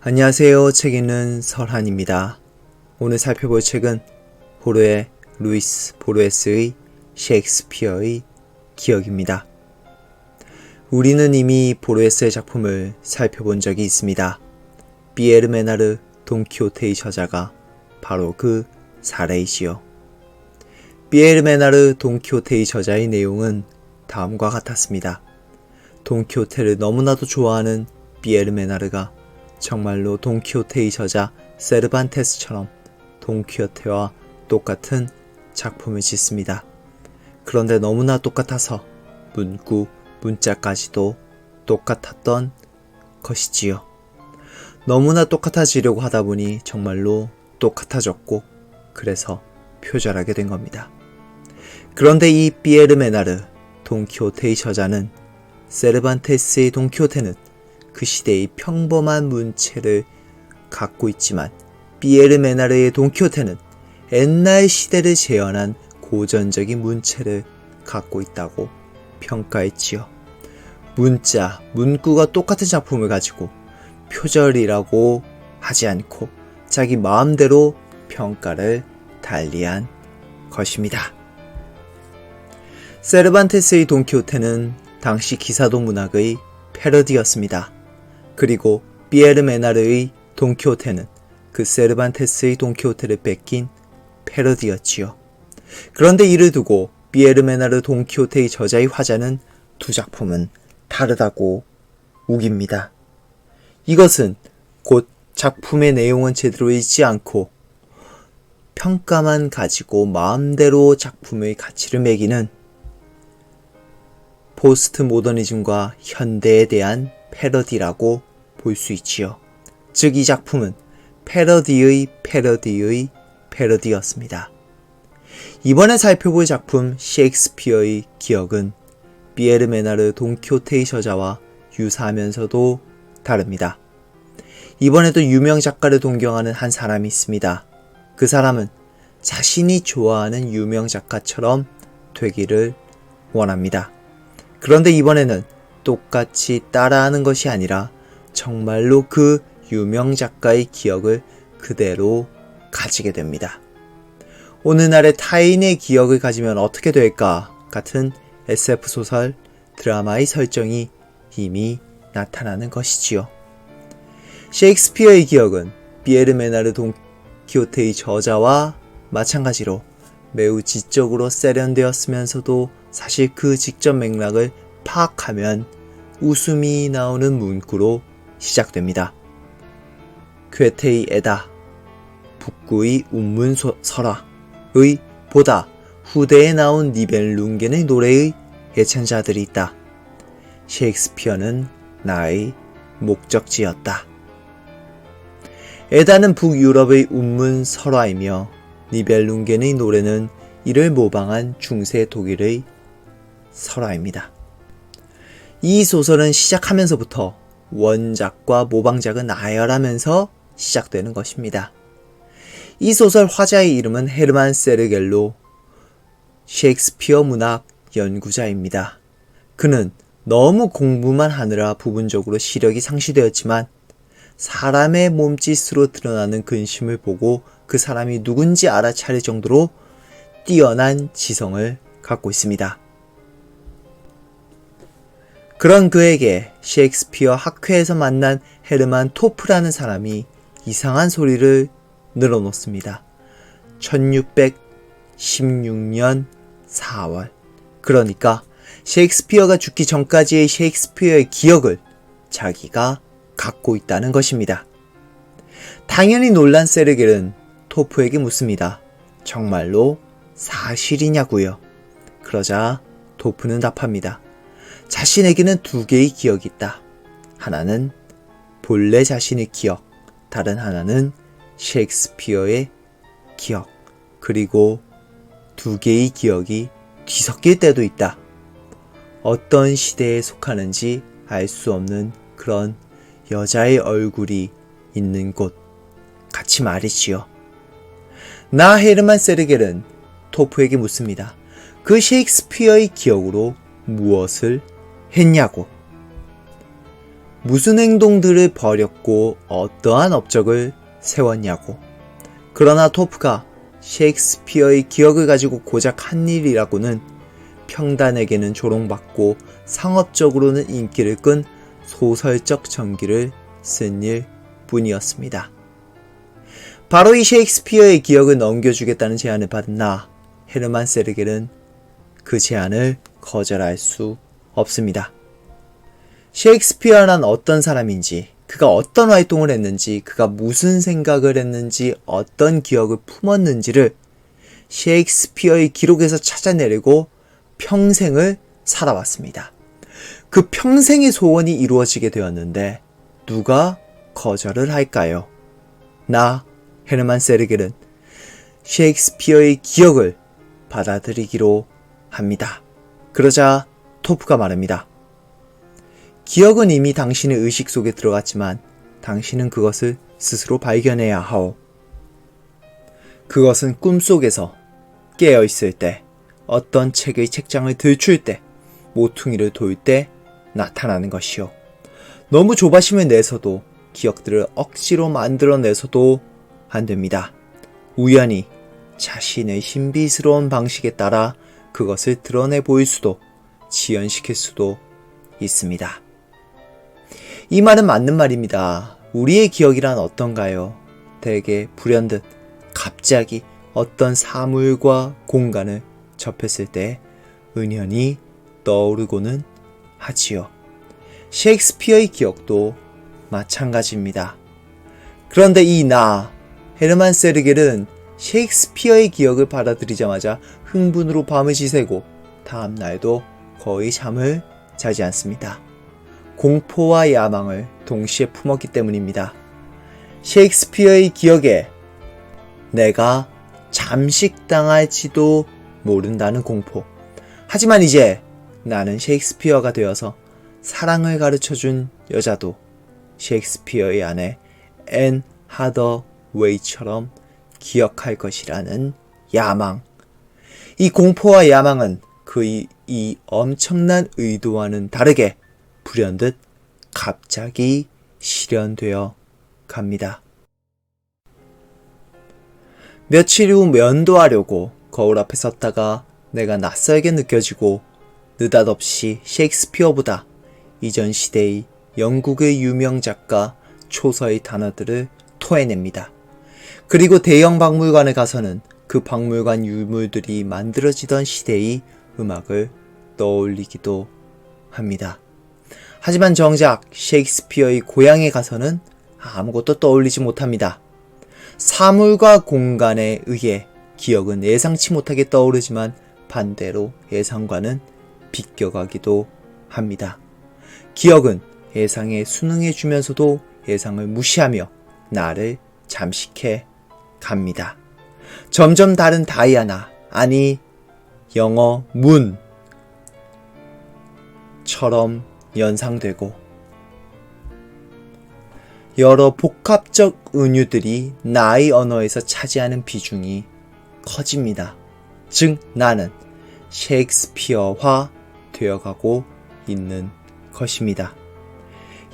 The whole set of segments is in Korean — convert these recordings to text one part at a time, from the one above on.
안녕하세요. 책 읽는 설한입니다. 오늘 살펴볼 책은 호르헤 루이스 보르헤스의 셰익스피어의 기억입니다. 우리는 이미 보르헤스의 작품을 살펴본 적이 있습니다. 피에르 메나르 돈키호테의 저자가 바로 그 사례이지요. 피에르 메나르 돈키호테의 저자의 내용은 다음과 같았습니다. 돈키호테를 너무나도 좋아하는 피에르 메나르가 정말로 돈키호테의 저자 세르반테스처럼 돈키호테와 똑같은 작품을 짓습니다. 그런데 너무나 똑같아서 문구, 문자까지도 똑같았던 것이지요. 너무나 똑같아지려고 하다 보니 정말로 똑같아졌고 그래서 표절하게 된 겁니다. 그런데 이 피에르 메나르 돈키호테의 저자는 세르반테스의 돈키호테는 그 시대의 평범한 문체를 갖고 있지만 피에르 메나르의 돈키호테는 옛날 시대를 재현한 고전적인 문체를 갖고 있다고 평가했지요. 문자, 문구가 똑같은 작품을 가지고 표절이라고 하지 않고 자기 마음대로 평가를 달리한 것입니다. 세르반테스의 돈키호테는 당시 기사도 문학의 패러디였습니다. 그리고 피에르 메나르의 돈키호테는 그 세르반테스의 돈키호테를 뺏긴 패러디였지요. 그런데 이를 두고 피에르 메나르 돈키호테의 저자의 화자는 두 작품은 다르다고 우깁니다. 이것은 곧 작품의 내용은 제대로 읽지 않고 평가만 가지고 마음대로 작품의 가치를 매기는 포스트 모더니즘과 현대에 대한 패러디라고 볼 수 있지요. 즉 이 작품은 패러디의 패러디였습니다. 이번에 살펴볼 작품 셰익스피어의 기억은 피에르 메나르 돈키호테의 저자와 유사하면서도 다릅니다. 이번에도 유명 작가를 동경하는 한 사람이 있습니다. 그 사람은 자신이 좋아하는 유명 작가처럼 되기를 원합니다. 그런데 이번에는 똑같이 따라하는 것이 아니라 정말로 그 유명 작가의 기억을 그대로 가지게 됩니다. 오늘날의 타인의 기억을 가지면 어떻게 될까 같은 SF 소설, 드라마의 설정이 이미 나타나는 것이지요. 셰익스피어의 기억은 피에르 메나르 돈키호테의 저자와 마찬가지로 매우 지적으로 세련되었으면서도 사실 그 직접 맥락을 파악하면 웃음이 나오는 문구로 시작됩니다. 괴테의 에다, 북구의 운문설화의 보다 후대에 나온 니벨룽겐의 노래의 예찬자들이 있다. 셰익스피어는 나의 목적지였다. 에다는 북유럽의 운문설화이며 니벨룽겐의 노래는 이를 모방한 중세 독일의 설화입니다. 이 소설은 시작하면서부터 원작과 모방작은 나열하면서 시작되는 것입니다. 이 소설 화자의 이름은 헤르만 세르겔로, 셰익스피어 문학 연구자입니다. 그는 너무 공부만 하느라 부분적으로 시력이 상실되었지만 사람의 몸짓으로 드러나는 근심을 보고 그 사람이 누군지 알아차릴 정도로 뛰어난 지성을 갖고 있습니다. 그런 그에게 셰익스피어 학회에서 만난 헤르만 토프라는 사람이 이상한 소리를 늘어놓습니다. 1616년 4월. 그러니까 셰익스피어가 죽기 전까지의 셰익스피어의 기억을 자기가 갖고 있다는 것입니다. 당연히 놀란 세르겔은 토프에게 묻습니다. 정말로 사실이냐고요? 그러자 토프는 답합니다. 자신에게는 두 개의 기억이 있다. 하나는 본래 자신의 기억, 다른 하나는 셰익스피어의 기억, 그리고 두 개의 기억이 뒤섞일 때도 있다. 어떤 시대에 속하는지 알 수 없는 그런 여자의 얼굴이 있는 곳 같이 말이지요. 나 헤르만 세르겔은 토프에게 묻습니다. 그 셰익스피어의 기억으로 무엇을 했냐고. 무슨 행동들을 벌였고 어떠한 업적을 세웠냐고. 그러나 토프가 셰익스피어의 기억을 가지고 고작 한 일이라고는 평단에게는 조롱받고 상업적으로는 인기를 끈 소설적 전기를 쓴 일 뿐이었습니다. 바로 이 셰익스피어의 기억을 넘겨주겠다는 제안을 받은 헤르만 세르겔은 그 제안을 거절할 수 없습니다. 셰익스피어란 어떤 사람인지, 그가 어떤 활동을 했는지, 그가 무슨 생각을 했는지, 어떤 기억을 품었는지를 셰익스피어의 기록에서 찾아내려고 평생을 살아왔습니다. 그 평생의 소원이 이루어지게 되었는데 누가 거절을 할까요? 헤르만 세르겔은 셰익스피어의 기억을 받아들이기로 합니다. 그러자 토프가 말합니다. 기억은 이미 당신의 의식 속에 들어갔지만 당신은 그것을 스스로 발견해야 하오. 그것은 꿈속에서 깨어있을 때, 어떤 책의 책장을 들출 때, 모퉁이를 돌 때 나타나는 것이요. 너무 조바심을 내서도, 기억들을 억지로 만들어내서도 안 됩니다. 우연히 자신의 신비스러운 방식에 따라 그것을 드러내 보일 수도, 지연시킬 수도 있습니다. 이 말은 맞는 말입니다. 우리의 기억이란 어떤가요? 대개 불현듯 갑자기 어떤 사물과 공간을 접했을 때 은연히 떠오르고는 하지요. 셰익스피어의 기억도 마찬가지입니다. 그런데 헤르만 세르겔은 셰익스피어의 기억을 받아들이자마자 흥분으로 밤을 지새고 다음날도 거의 잠을 자지 않습니다. 공포와 야망을 동시에 품었기 때문입니다. 셰익스피어의 기억에 내가 잠식당할지도 모른다는 공포. 하지만 이제 나는 셰익스피어가 되어서 사랑을 가르쳐준 여자도 셰익스피어의 아내 앤 하더웨이처럼 기억할 것이라는 야망. 이 공포와 야망은 그의 이 엄청난 의도와는 다르게 불현듯 갑자기 실현되어 갑니다. 며칠 후 면도하려고 거울 앞에 섰다가 내가 낯설게 느껴지고 느닷없이 셰익스피어보다 이전 시대의 영국의 유명 작가 초서의 단어들을 토해냅니다. 그리고 대형 박물관에 가서는 그 박물관 유물들이 만들어지던 시대의 음악을 떠올리기도 합니다. 하지만 정작 셰익스피어의 고향에 가서는 아무것도 떠올리지 못합니다. 사물과 공간에 의해 기억은 예상치 못하게 떠오르지만 반대로 예상과는 비껴가기도 합니다. 기억은 예상에 순응해주면서도 예상을 무시하며 나를 잠식해 갑니다. 점점 다른 다이아나, 아니 영어 문처럼 연상되고 여러 복합적 은유들이 나의 언어에서 차지하는 비중이 커집니다. 즉 나는 셰익스피어화 되어가고 있는 것입니다.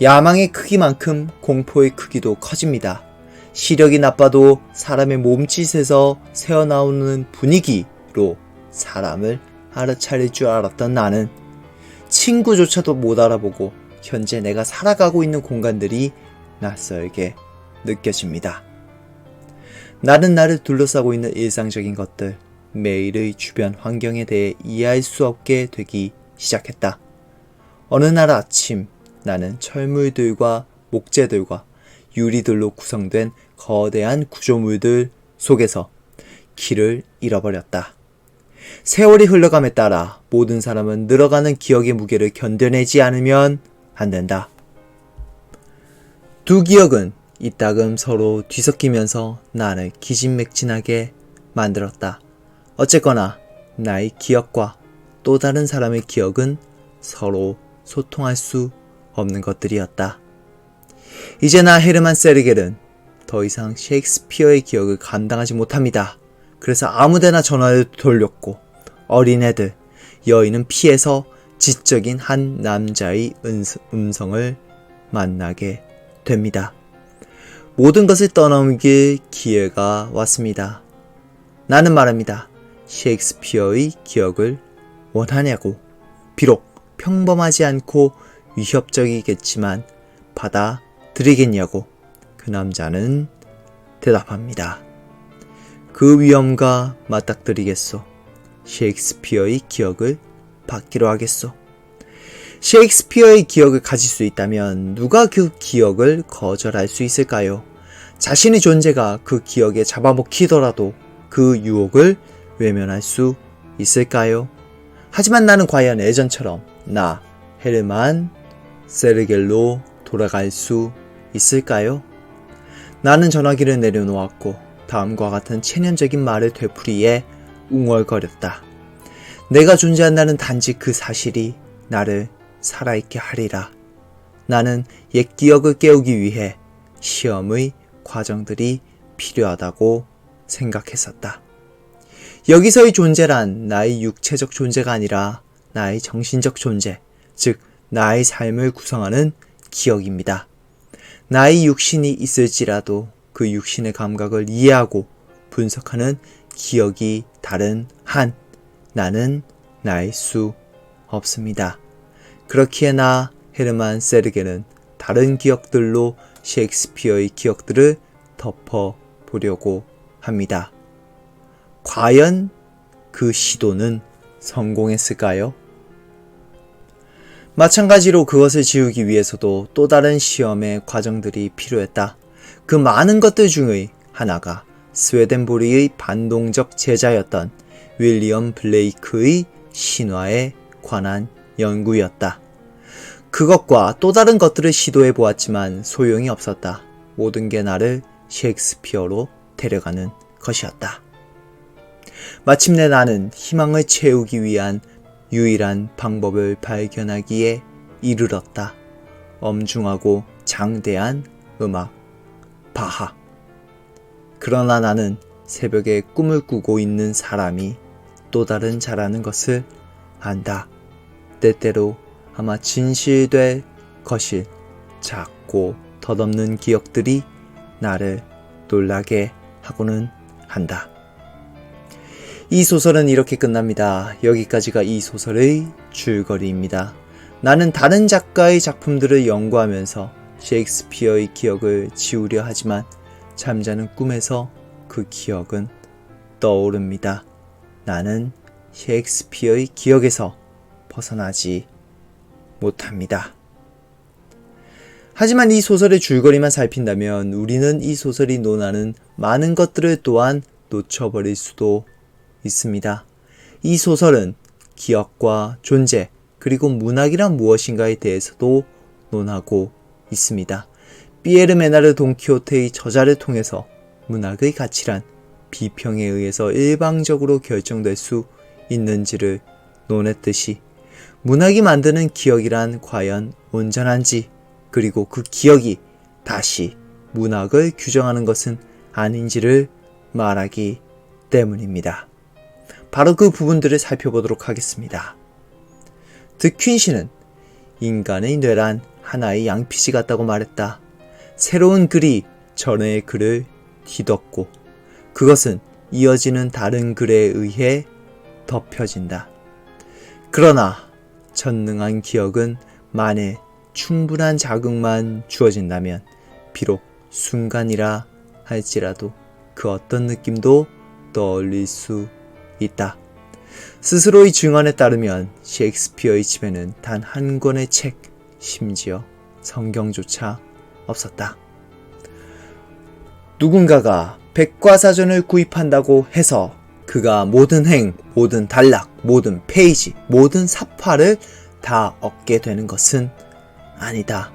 야망의 크기만큼 공포의 크기도 커집니다. 시력이 나빠도 사람의 몸짓에서 새어나오는 분위기로 사람을 알아차릴 줄 알았던 나는 친구조차도 못 알아보고 현재 내가 살아가고 있는 공간들이 낯설게 느껴집니다. 나는 나를 둘러싸고 있는 일상적인 것들, 매일의 주변 환경에 대해 이해할 수 없게 되기 시작했다. 어느 날 아침 나는 철물들과 목재들과 유리들로 구성된 거대한 구조물들 속에서 길을 잃어버렸다. 세월이 흘러감에 따라 모든 사람은 늘어가는 기억의 무게를 견뎌내지 않으면 안 된다. 두 기억은 이따금 서로 뒤섞이면서 나를 기진맥진하게 만들었다. 어쨌거나 나의 기억과 또 다른 사람의 기억은 서로 소통할 수 없는 것들이었다. 이제 헤르만 세르겔은 더 이상 셰익스피어의 기억을 감당하지 못합니다. 그래서 아무데나 전화를 돌렸고 어린애들, 여인은 피해서 지적인 한 남자의 음성을 만나게 됩니다. 모든 것을 떠넘길 기회가 왔습니다. 나는 말합니다. 셰익스피어의 기억을 원하냐고. 비록 평범하지 않고 위협적이겠지만 받아들이겠냐고. 그 남자는 대답합니다. 그 위험과 맞닥뜨리겠소. 셰익스피어의 기억을 받기로 하겠소. 셰익스피어의 기억을 가질 수 있다면 누가 그 기억을 거절할 수 있을까요? 자신의 존재가 그 기억에 잡아먹히더라도 그 유혹을 외면할 수 있을까요? 하지만 나는 과연 예전처럼 나 헤르만 세르겔로 돌아갈 수 있을까요? 나는 전화기를 내려놓았고 다음과 같은 체념적인 말을 되풀이해 웅얼거렸다. 내가 존재한다는 단지 그 사실이 나를 살아있게 하리라. 나는 옛 기억을 깨우기 위해 시험의 과정들이 필요하다고 생각했었다. 여기서의 존재란 나의 육체적 존재가 아니라 나의 정신적 존재, 즉 나의 삶을 구성하는 기억입니다. 나의 육신이 있을지라도 그 육신의 감각을 이해하고 분석하는 기억이 다른 한 나는 나일 수 없습니다. 그렇기에 나 헤르만 세르게는 다른 기억들로 셰익스피어의 기억들을 덮어보려고 합니다. 과연 그 시도는 성공했을까요? 마찬가지로 그것을 지우기 위해서도 또 다른 시험의 과정들이 필요했다. 그 많은 것들 중의 하나가 스웨덴보리의 반동적 제자였던 윌리엄 블레이크의 신화에 관한 연구였다. 그것과 또 다른 것들을 시도해 보았지만 소용이 없었다. 모든 게 나를 셰익스피어로 데려가는 것이었다. 마침내 나는 희망을 채우기 위한 유일한 방법을 발견하기에 이르렀다. 엄중하고 장대한 음악, 바하. 그러나 나는 새벽에 꿈을 꾸고 있는 사람이 또 다른 자라는 것을 안다. 때때로 아마 진실될 것일 작고 덧없는 기억들이 나를 놀라게 하고는 한다. 이 소설은 이렇게 끝납니다. 여기까지가 이 소설의 줄거리입니다. 나는 다른 작가의 작품들을 연구하면서 셰익스피어의 기억을 지우려 하지만 잠자는 꿈에서 그 기억은 떠오릅니다. 나는 셰익스피어의 기억에서 벗어나지 못합니다. 하지만 이 소설의 줄거리만 살핀다면 우리는 이 소설이 논하는 많은 것들을 또한 놓쳐버릴 수도 있습니다. 이 소설은 기억과 존재 그리고 문학이란 무엇인가에 대해서도 논하고 있습니다. 피에르 메나르 돈키호테의 저자를 통해서 문학의 가치란 비평에 의해서 일방적으로 결정될 수 있는지를 논했듯이 문학이 만드는 기억이란 과연 온전한지 그리고 그 기억이 다시 문학을 규정하는 것은 아닌지를 말하기 때문입니다. 바로 그 부분들을 살펴보도록 하겠습니다. 드퀸시는 인간의 뇌란 하나의 양피지 같다고 말했다. 새로운 글이 전의 글을 뒤덮고 그것은 이어지는 다른 글에 의해 덮여진다. 그러나 전능한 기억은 만일 충분한 자극만 주어진다면 비록 순간이라 할지라도 그 어떤 느낌도 떠올릴 수 있다. 스스로의 증언에 따르면 셰익스피어의 집에는 단 한 권의 책, 심지어 성경조차 없었다. 누군가가 백과사전을 구입한다고 해서 그가 모든 행, 모든 단락, 모든 페이지, 모든 사파를 다 얻게 되는 것은 아니다.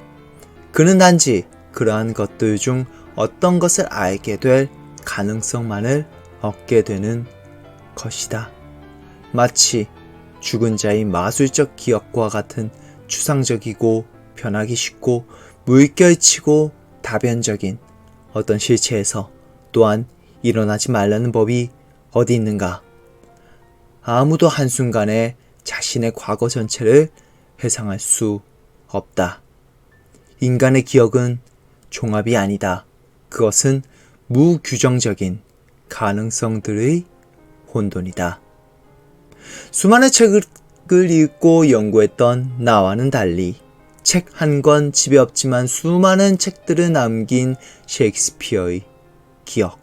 그는 단지 그러한 것들 중 어떤 것을 알게 될 가능성만을 얻게 되는 것이다. 마치 죽은 자의 마술적 기억과 같은 추상적이고 변하기 쉽고 물결치고 다변적인 어떤 실체에서 또한 일어나지 말라는 법이 어디 있는가? 아무도 한순간에 자신의 과거 전체를 회상할 수 없다. 인간의 기억은 종합이 아니다. 그것은 무규정적인 가능성들의 혼돈이다. 수많은 책을 읽고 연구했던 나와는 달리 책 한 권 집에 없지만 수많은 책들을 남긴 셰익스피어의 기억.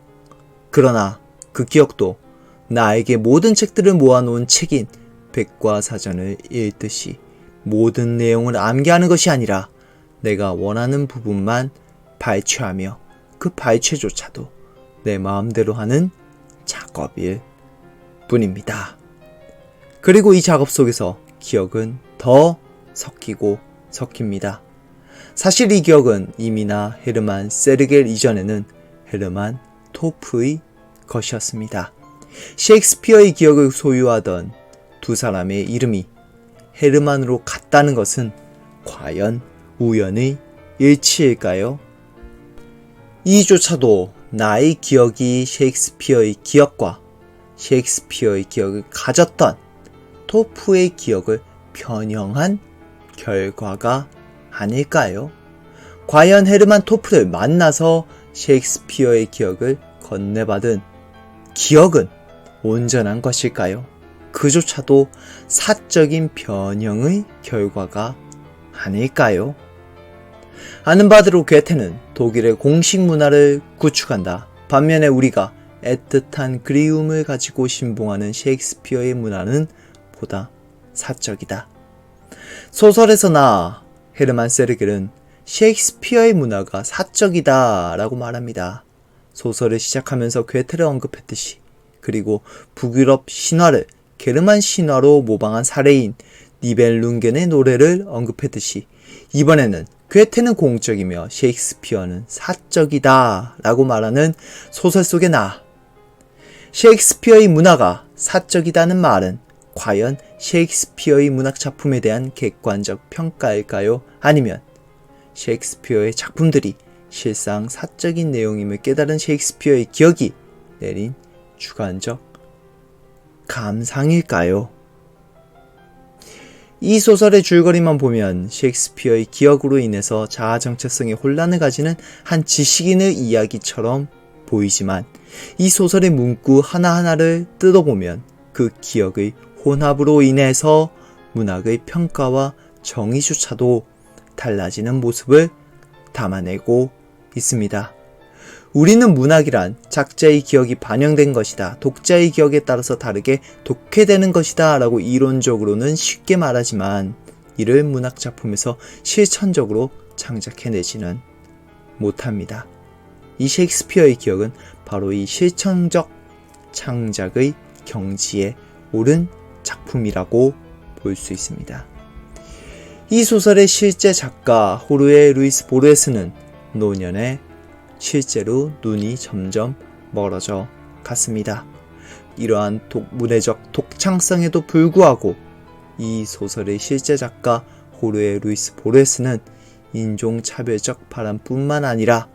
그러나 그 기억도 나에게 모든 책들을 모아놓은 책인 백과사전을 읽듯이 모든 내용을 암기하는 것이 아니라 내가 원하는 부분만 발췌하며 그 발췌조차도 내 마음대로 하는 작업일 뿐입니다. 그리고 이 작업 속에서 기억은 더 섞입니다. 사실 이 기억은 이미나 헤르만 세르겔 이전에는 헤르만 토프의 것이었습니다. 셰익스피어의 기억을 소유하던 두 사람의 이름이 헤르만으로 같다는 것은 과연 우연의 일치일까요? 이조차도 나의 기억이 셰익스피어의 기억과 셰익스피어의 기억을 가졌던 토프의 기억을 변형한 결과가 아닐까요? 과연 헤르만 토프를 만나서 셰익스피어의 기억을 건네받은 기억은 온전한 것일까요? 그조차도 사적인 변형의 결과가 아닐까요? 아는 바대로 괴테는 독일의 공식 문화를 구축한다. 반면에 우리가 애틋한 그리움을 가지고 신봉하는 셰익스피어의 문화는 보다 사적이다. 소설에서 나 헤르만 세르겔은 셰익스피어의 문화가 사적이다 라고 말합니다. 소설을 시작하면서 괴테를 언급했듯이, 그리고 북유럽 신화를 게르만 신화로 모방한 사례인 니벨룽겐의 노래를 언급했듯이, 이번에는 괴테는 공적이며 셰익스피어는 사적이다 라고 말하는 소설 속의 나. 셰익스피어의 문화가 사적이다는 말은 과연 셰익스피어의 문학작품에 대한 객관적 평가일까요? 아니면 셰익스피어의 작품들이 실상 사적인 내용임을 깨달은 셰익스피어의 기억이 내린 주관적 감상일까요? 이 소설의 줄거리만 보면 셰익스피어의 기억으로 인해서 자아 정체성의 혼란을 가지는 한 지식인의 이야기처럼 보이지만, 이 소설의 문구 하나하나를 뜯어보면 그 기억의 혼합으로 인해서 문학의 평가와 정의조차도 달라지는 모습을 담아내고 있습니다. 우리는 문학이란 작자의 기억이 반영된 것이다, 독자의 기억에 따라서 다르게 독해되는 것이다 라고 이론적으로는 쉽게 말하지만, 이를 문학작품에서 실천적으로 창작해내지는 못합니다. 이 셰익스피어의 기억은 바로 이 실천적 창작의 경지에 오른 작품이라고 볼 수 있습니다. 이 소설의 실제 작가 호르헤 루이스 보르헤스는 노년에 실제로 눈이 점점 멀어져 갔습니다. 이러한 문해적 독창성에도 불구하고 이 소설의 실제 작가 호르헤 루이스 보르헤스는 인종차별적 바람뿐만 아니라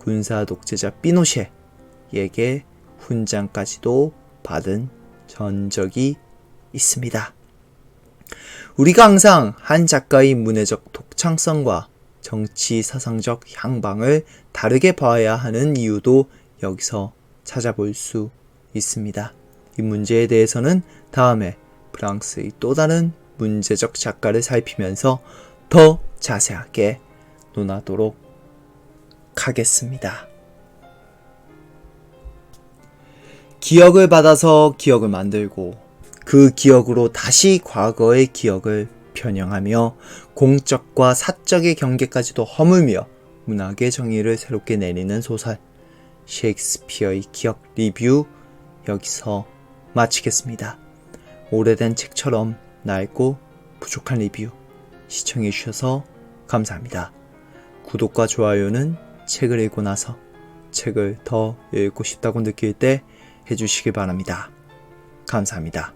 군사 독재자 피노셰에게 훈장까지도 받은 전적이 있습니다. 우리가 항상 한 작가의 문해적 독창성과 정치 사상적 향방을 다르게 봐야 하는 이유도 여기서 찾아볼 수 있습니다. 이 문제에 대해서는 다음에 프랑스의 또 다른 문제적 작가를 살피면서 더 자세하게 논하도록 하겠습니다. 기억을 받아서 기억을 만들고 그 기억으로 다시 과거의 기억을 변형하며 공적과 사적의 경계까지도 허물며 문학의 정의를 새롭게 내리는 소설 셰익스피어의 기억 리뷰 여기서 마치겠습니다. 오래된 책처럼 낡고 부족한 리뷰 시청해 주셔서 감사합니다. 구독과 좋아요는 책을 읽고 나서 책을 더 읽고 싶다고 느낄 때 해주시기 바랍니다. 감사합니다.